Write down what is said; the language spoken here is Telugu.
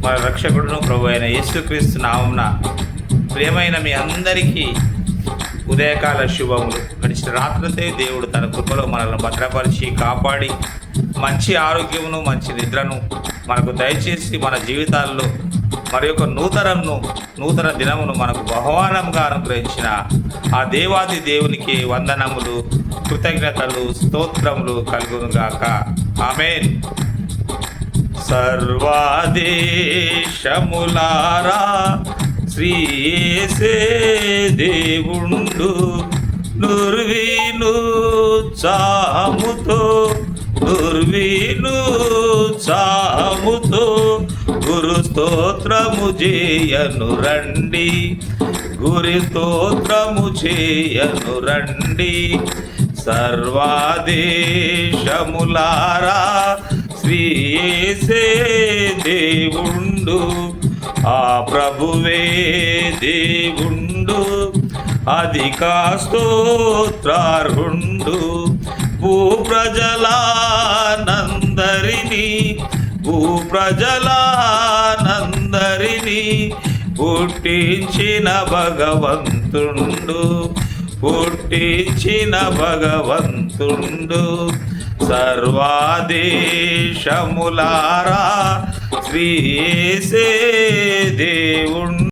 మన రక్షకుడును ప్రభు అయిన యేసుక్రీస్తు నామమున ప్రియమైన మీ అందరికీ ఉదయకాల శుభములు. గడిచిన రాత్రితే దేవుడు తన కృపలో మనల్ని భద్రపరిచి కాపాడి మంచి ఆరోగ్యమును మంచి నిద్రను మనకు దయచేసి మన జీవితాల్లో మరి యొక్క నూతన దినమును మనకు బహుమానంగా అనుగ్రహించిన ఆ దేవాది దేవునికి వందనములు, కృతజ్ఞతలు, స్తోత్రములు కలుగునుగాక. ఆమేన్. సర్వాదేశములారా శ్రీ యేసే దేవుండు నుర్వీను చాముతో గురు స్తోత్రము చేయను రండి, గురి స్తోత్రము చేయను రండి. సర్వాదేశములారా శ్రీ యేసే దేవుండు, ఆ ప్రభువే దేవుండు, అధికా స్తోత్రార్హుండు. భూప్రజలానందరినీ పుట్టించిన భగవంతుండు. సర్వాదేశములారా శ్రీ యేసే దేవుండు.